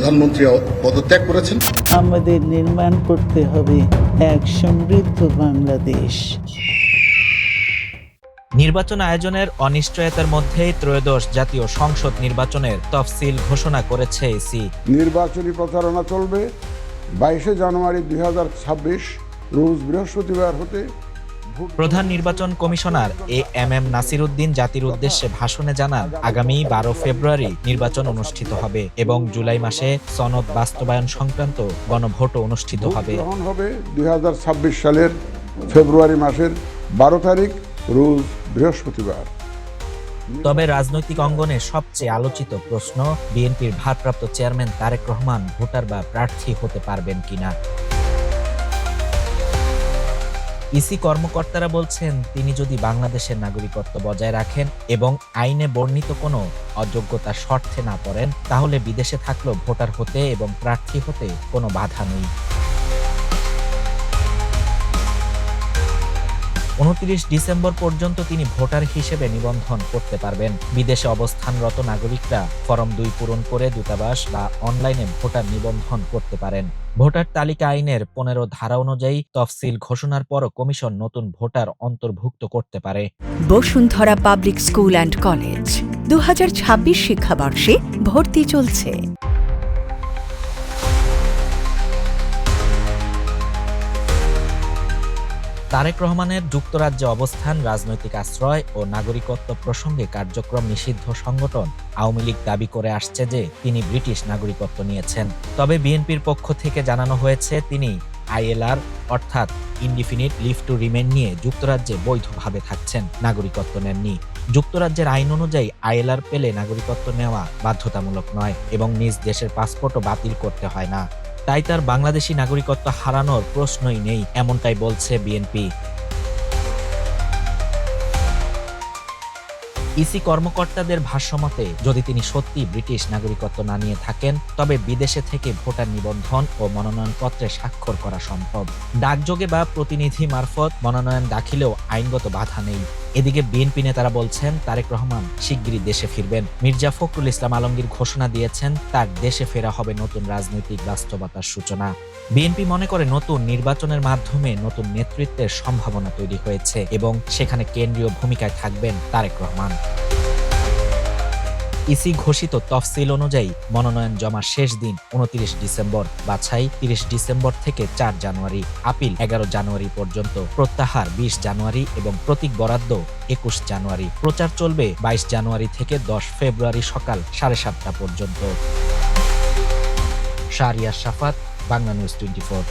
প্রধানমন্ত্রী পদত্যাগ করেছেন। আমাদের নির্মাণ করতে হবে এক সমৃদ্ধ বাংলাদেশ। নির্বাচন আয়োজনের অনিশ্চয়তার মধ্যেই ত্রয়োদশ জাতীয় সংসদ নির্বাচনের তফসিল ঘোষণা করেছে ইসি। নির্বাচনী প্রচারণা চলবে 22 জানুয়ারি 2026 রোজ বৃহস্পতিবার হতে। প্রধান নির্বাচন কমিশনার এএমএম নাসির উদ্দিন জাতির উদ্দেশ্যে ভাষণে জানান, আগামী 12 ফেব্রুয়ারি নির্বাচন অনুষ্ঠিত হবে এবং জুলাই মাসে সনদ বাস্তবায়ন সংক্রান্ত গণভোটও অনুষ্ঠিত হবে। গ্রহণ হবে 2026 সালের ফেব্রুয়ারি মাসের 12 তারিখ রোজ বৃহস্পতিবার। তবে রাজনৈতিক অঙ্গনে সবচেয়ে আলোচিত প্রশ্ন, বিএনপির ভারপ্রাপ্ত চেয়ারম্যান তারেক রহমান ভোটার বা প্রার্থী হতে পারবেন কিনা। ইসি কর্মকর্তারা বলছেন, তিনি যদি বাংলাদেশের নাগরিকত্ব বজায় রাখেন এবং আইনে বর্ণিত কোনো অযোগ্যতার শর্তে না পড়েন, তাহলে বিদেশে থাকলেও ভোটার হতে এবং প্রার্থী হতে কোনো বাধা নেই। 29 ডিসেম্বর পর্যন্ত তিনি ভোটার হিসেবে নিবন্ধন করতে পারবেন। বিদেশে অবস্থানরত নাগরিকরা ফরম 2 পূরণ করে দূতাবাস বা অনলাইনে ভোটার নিবন্ধন করতে পারেন। ভোটার তালিকা আইনের 15 ধারা অনুযায়ী তফসিল ঘোষণার পরও কমিশন নতুন ভোটার অন্তর্ভুক্ত করতে পারে। Bashundhara public school and college 2026 শিক্ষাবর্ষে ভর্তি চলছে। তারেক রহমানের যুক্তরাজ্যে অবস্থান, রাজনৈতিক আশ্রয় ও নাগরিকত্ব প্রসঙ্গে কার্যক্রম নিষিদ্ধ সংগঠন আওয়ামী লীগ দাবি করে আসছে যে তিনি ব্রিটিশ নাগরিকত্ব নিয়েছেন। তবে বিএনপির পক্ষ থেকে জানানো হয়েছে, তিনি আইএলআর অর্থাৎ ইনডিফিনিট লিভ টু রিমেইন নিয়ে যুক্তরাজ্যে বৈধভাবে থাকছেন, নাগরিকত্ব নেননি। যুক্তরাজ্যের আইন অনুযায়ী আইএলআর পেলে নাগরিকত্ব নেওয়া বাধ্যতামূলক নয় এবং নিজ দেশের পাসপোর্টও বাতিল করতে হয় না। তাই তার বাংলাদেশি নাগরিকত্ব হারানোর প্রশ্নই নেই, এমনটাই বলছে বিএনপি। ইসি কর্মকর্তাদের ভাষ্যমতে, যদি তিনি সত্যি ব্রিটিশ নাগরিকত্ব না নিয়ে থাকেন, তবে বিদেশে থেকে ভোটার নিবন্ধন ও মনোনয়নপত্রে স্বাক্ষর করা সম্ভব। ডাকযোগে বা প্রতিনিধি মারফত মনোনয়ন দাখিলেও আইনগত বাধা নেই। এদিকে বিএনপি নেতারা বলছেন, তারেক রহমান শিগগিরই দেশে ফিরবেন। মির্জা ফখরুল ইসলাম আলমগীর ঘোষণা দিয়েছেন, তার দেশে ফেরা হবে নতুন রাজনৈতিক বাস্তবতার সূচনা। বিএনপি মনে করে, নতুন নির্বাচনের মাধ্যমে নতুন নেতৃত্বের সম্ভাবনা তৈরি হয়েছে এবং সেখানে কেন্দ্রীয় ভূমিকায় থাকবেন তারেক রহমান। ইসি ঘোষিত তফসিল অনুযায়ী মনোনয়ন জমার শেষ দিন 29 ডিসেম্বর, বাছাই 30 ডিসেম্বর থেকে 4 জানুয়ারি, আপিল 11 জানুয়ারি পর্যন্ত, প্রত্যাহার 20 জানুয়ারি এবং প্রতীক বরাদ্দ 21 জানুয়ারি। প্রচার চলবে 22 জানুয়ারি থেকে 10 ফেব্রুয়ারি সকাল 7:30 পর্যন্ত। শাহরিয়ার শাফাত, বাংলা নিউজ 24।